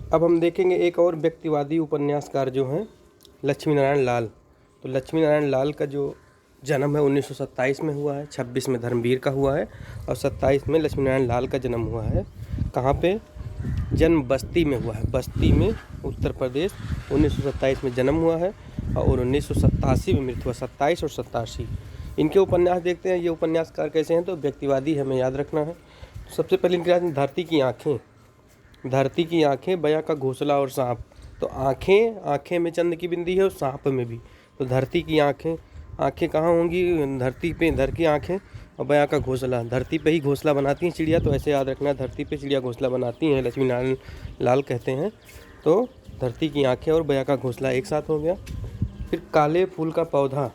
अब हम देखेंगे एक और व्यक्तिवादी उपन्यासकार जो हैं लक्ष्मी नारायण लाल। तो लक्ष्मी नारायण लाल का जो जन्म है 1927 में हुआ है, 26 में धर्मवीर का हुआ है और 27 में लक्ष्मी नारायण लाल का जन्म हुआ है। कहाँ पे? जन्म बस्ती में हुआ है, बस्ती में, उत्तर प्रदेश। 1927 में जन्म हुआ है और 1987 में मृत्यु हुआ। 27 और 87 इनके उपन्यास देखते हैं। ये उपन्यासकार कैसे हैं? तो व्यक्तिवादी हमें याद रखना है। सबसे पहले इनके याद धरती की आँखें, धरती की आँखें, बया का घोंसला और सांप। तो आँखें, आँखें में चंद्र की बिंदी है और सांप में भी। तो धरती की आँखें, आँखें कहाँ होंगी? धरती पे, धर की आँखें और बया का घोंसला। धरती पे ही घोंसला बनाती हैं चिड़िया, तो ऐसे याद रखना, धरती पे चिड़िया घोंसला बनाती हैं, लक्ष्मी नारायण लाल कहते हैं। तो धरती की आँखें और बया का घोंसला एक साथ हो गया। फिर काले फूल का पौधा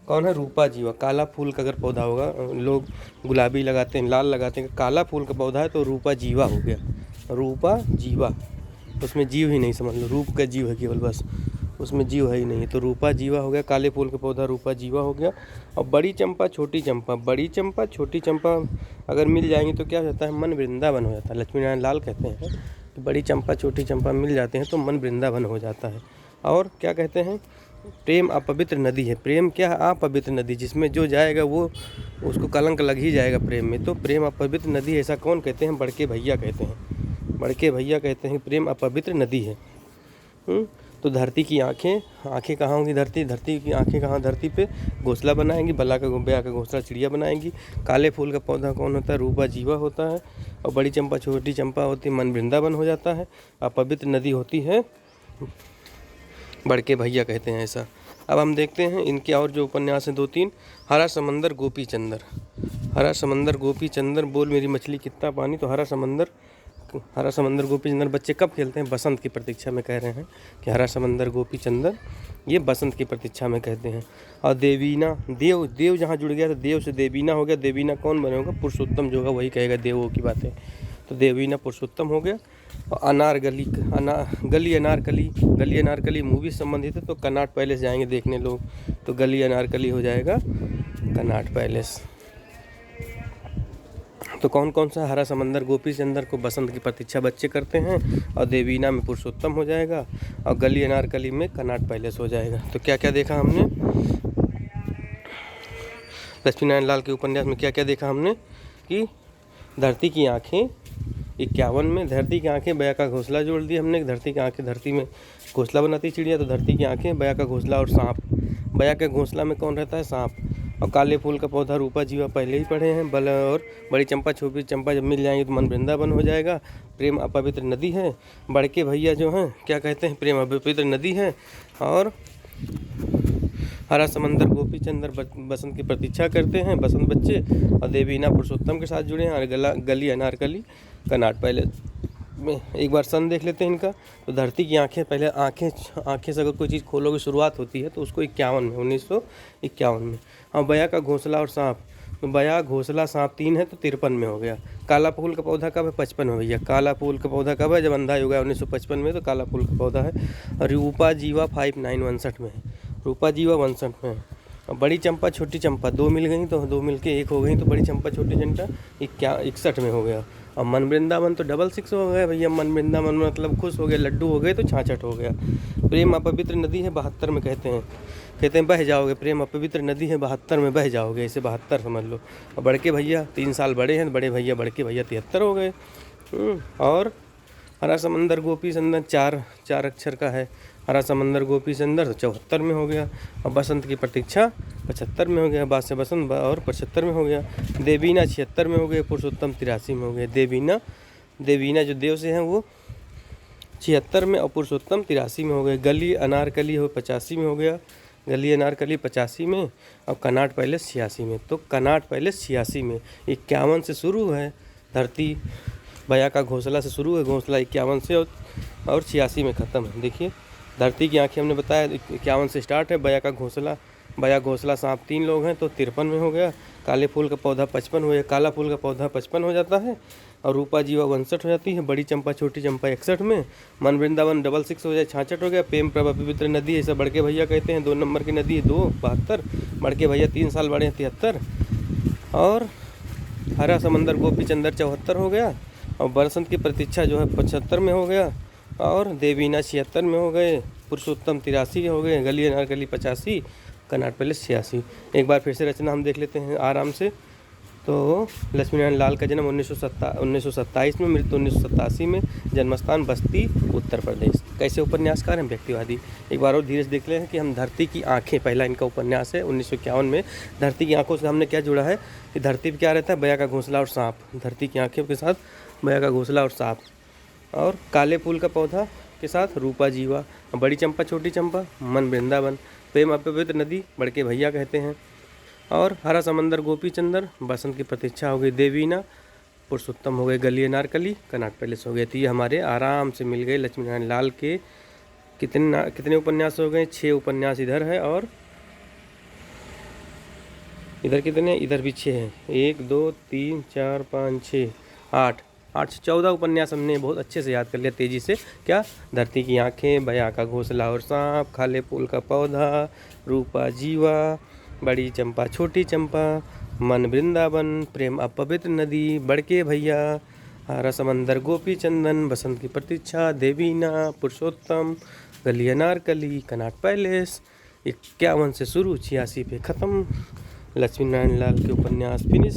कौन है? रूपा जीवा। काला फूल का अगर पौधा होगा, लोग गुलाबी लगाते हैं, लाल लगाते हैं, काला फूल का पौधा है तो रूपा जीवा हो गया। रूपा जीवा, उसमें जीव ही नहीं, समझ लो, रूप का जीव है केवल, बस उसमें जीव है ही नहीं, तो रूपा जीवा हो गया। काले फूल का पौधा रूपा जीवा हो गया। और बड़ी चंपा छोटी चंपा, बड़ी चंपा छोटी चंपा अगर मिल जाएंगी तो क्या हो जाता है? मन वृंदावन हो जाता है। लक्ष्मी नारायण लाल कहते हैं कि बड़ी चंपा छोटी चंपा मिल जाते हैं तो मन वृंदावन हो जाता है। और क्या कहते हैं? प्रेम अपवित्र नदी है। प्रेम क्या है? अपवित्र नदी, जिसमें जो जाएगा वो, उसको कलंक लग ही जाएगा प्रेम में। तो प्रेम अपवित्र नदी, ऐसा कौन कहते हैं? बड़के भैया कहते हैं। बड़के भैया कहते हैं प्रेम अपवित्र नदी है। तो धरती की आँखें, आँखें कहाँ होंगी? धरती की आँखें कहाँ? धरती पे घोंसला बनाएंगी, बया का घोंसला चिड़िया बनाएंगी। काले फूल का पौधा कौन होता है? रूपा जीवा होता है। और बड़ी चंपा छोटी चंपा होती है, मन वृंदावन हो जाता है। अपवित्र नदी होती है, बड़के भैया कहते हैं ऐसा। अब हम देखते हैं इनके और जो उपन्यास हैं 2-3। हरा समंदर गोपी चंदर, हरा समंदर गोपी चंदर, बोल मेरी मछली कितना पानी। तो हरा समंदर गोपी चंदर बच्चे कब खेलते हैं? बसंत की प्रतीक्षा में कह रहे हैं कि हरा समंदर गोपी चंदर, ये बसंत की प्रतीक्षा में कहते हैं। और देवीना, देव, देव जहाँ जुड़ गया तो देव से देवीना हो गया। देवीना कौन बने होगा? पुरुषोत्तम जो होगा वही कहेगा देवों की बातें। तो देवीना पुरुषोत्तम हो गया। और अनारगली, गली अनारकली मूवी से संबंधित है तो कनॉट पैलेस जाएंगे देखने लोग, तो गली अनारकली हो जाएगा कनॉट पैलेस। तो कौन कौन सा? हरा समंदर गोपी चंदर को बसंत की प्रतीक्षा बच्चे करते हैं, और देवीना में पुरुषोत्तम हो जाएगा, और गली अनारकली में कनॉट पैलेस हो जाएगा। तो क्या क्या देखा हमने लक्ष्मी नारायण लाल के उपन्यास में? क्या क्या देखा हमने कि धरती की आँखें 51 में, धरती की आँखें, बया का घोंसला जोड़ दिया हमने। धरती की आँखें, धरती में घोंसला बनाती चिड़िया, तो धरती की आँखें, बया का घोंसला और सांप। बया के घोंसला में कौन रहता है? सांप। और काले फूल का पौधा रूपा जीवा पहले ही पढ़े हैं। और बड़ी चंपा छोटी चंपा जब मिल जाएंगी तो मन वृंदावन हो जाएगा। प्रेम अपवित्र नदी है। बड़के भैया जो हैं क्या कहते हैं? प्रेम अपवित्र नदी है। और हरा समंदर गोपी चंदर बसंत की प्रतीक्षा करते हैं, बसंत बच्चे। और देवीना पुरुषोत्तम के साथ जुड़े हैं। और गली अनारकली कनॉट पैलेस में। एक बार सन देख लेते हैं इनका। तो धरती की आँखें, पहले आँखें से अगर कोई चीज़ खोलोगे शुरुआत होती है तो उसको 51 में, 1951 में। और बया का घोंसला और सांप, तो बया घोंसला सांप 3 है तो 53 में हो गया। काला फूल का पौधा कब है? 55 में भैया। काला फूल का पौधा कब है? जब अंधा हो गया 1955 में, तो काला फूल का पौधा है। और रूपा जीवा 59 61 में है। रूपा जीवा 61 में है। और बड़ी चंपा छोटी चंपा 2 मिल गई, तो 2 मिल के 1 हो गई, तो बड़ी चंपा छोटी चंपा 61 में हो गया। और मन वृंदावन तो 66 हो गया भैया। मन वृंदावन मतलब खुश हो गए, लड्डू हो गए तो 66 हो गया। प्रेम अपवित्र नदी है 72 में कहते हैं बह जाओगे। प्रेम अपवित्र नदी है 72 में बह जाओगे, इसे 72 समझ लो। और बड़के भैया 3 साल बड़े हैं, बड़े भैया 73 हो गए। और हरा समंदर गोपी चंदर 4 अक्षर का है। हरा समंदर गोपी चंदर 74 में हो गया। और बसंत की प्रतीक्षा 75 में हो गया। बाद से बसंत और 75 में हो गया। देवीना 76 में हो गए। पुरुषोत्तम 83 में हो गए। देवीना जो देव से हैं वो 76 में और पुरुषोत्तम 83 में हो गए। गली अनारकली हो 85 में हो गया। गली अनारकली 85 में और कनॉट पैलेस 86 में। तो कनॉट पैलेस 86 में। 51 से शुरू है, धरती बया का घोंसला से शुरू है, घोंसला 51 से और 86 में ख़त्म है। देखिए धरती की आँखें हमने बताया 51 से स्टार्ट है। बया घोंसला सांप 3 लोग हैं तो 53 में हो गया। काले फूल का पौधा 55 हो गया। काला फूल का पौधा 55 हो जाता है। और रूपा जीवा 62 हो जाती है। बड़ी चंपा छोटी चंपा 61 में। मन वृंदावन 66 हो जाए, 66 हो गया। प्रेम प्रभा पवित्र नदी ऐसा बड़के भैया कहते हैं। 2 नंबर की नदी है 2 72। बड़के भैया 3 साल बड़े हैं 73। और हरा समंदर गोपी चंदर 74 हो गया। और बसंत की प्रतीक्षा जो है 75 में हो गया। और देवीना 76 में हो गए, पुरुषोत्तम 83 के हो गए, गली अनारकली 85, कनॉट पैलेस 86। एक बार फिर से रचना हम देख लेते हैं आराम से। तो लक्ष्मीनारायण लाल का जन्म 1927 में, मृत्यु 1987 में, जन्मस्थान बस्ती उत्तर प्रदेश। कैसे उपन्यासकार हैं? व्यक्तिवादी। एक बार और धीरे से देख लें कि हम धरती की आंखें, पहला इनका उपन्यास है 1951 में। धरती की आंखों से हमने क्या जुड़ा है कि धरती पर क्या रहता है? बया का घोंसला और सांप। धरती की आंखें के साथ बया का घोंसला और सांप, और काले फूल का पौधा के साथ रूपा जीवा, बड़ी चंपा छोटी चंपा, मन वृंदावन, प्रेम अपवित्र नदी, बड़के भैया कहते हैं, और हरा समंदर गोपी चंदर, बसंत की प्रतीक्षा हो गई देवीना, पुरुषोत्तम हो गए गली अनारकली, कनॉट पैलेस हो गए। तो ये हमारे आराम से मिल गए लक्ष्मीनारायण लाल के कितने उपन्यास हो गए? 6 उपन्यास इधर है, और इधर कितने? इधर भी 6 हैं। 1 2 3 4 5 6 8 से 14 उपन्यास हमने बहुत अच्छे से याद कर लिया तेज़ी से। क्या? धरती की आंखें, बया का घोंसला और सांप, खाले फूल का पौधा, रूपा जीवा, बड़ी चंपा छोटी चंपा, मन वृंदावन, प्रेम अपवित्र नदी, बड़के भैया, हरा समंदर गोपी चंदन, बसंत की प्रतीक्षा, देवीना, पुरुषोत्तम, गली अनारकली, कनॉट पैलेस। 51 से शुरू, 86 पे ख़त्म। लक्ष्मीनारायण लाल के उपन्यास फिनिश।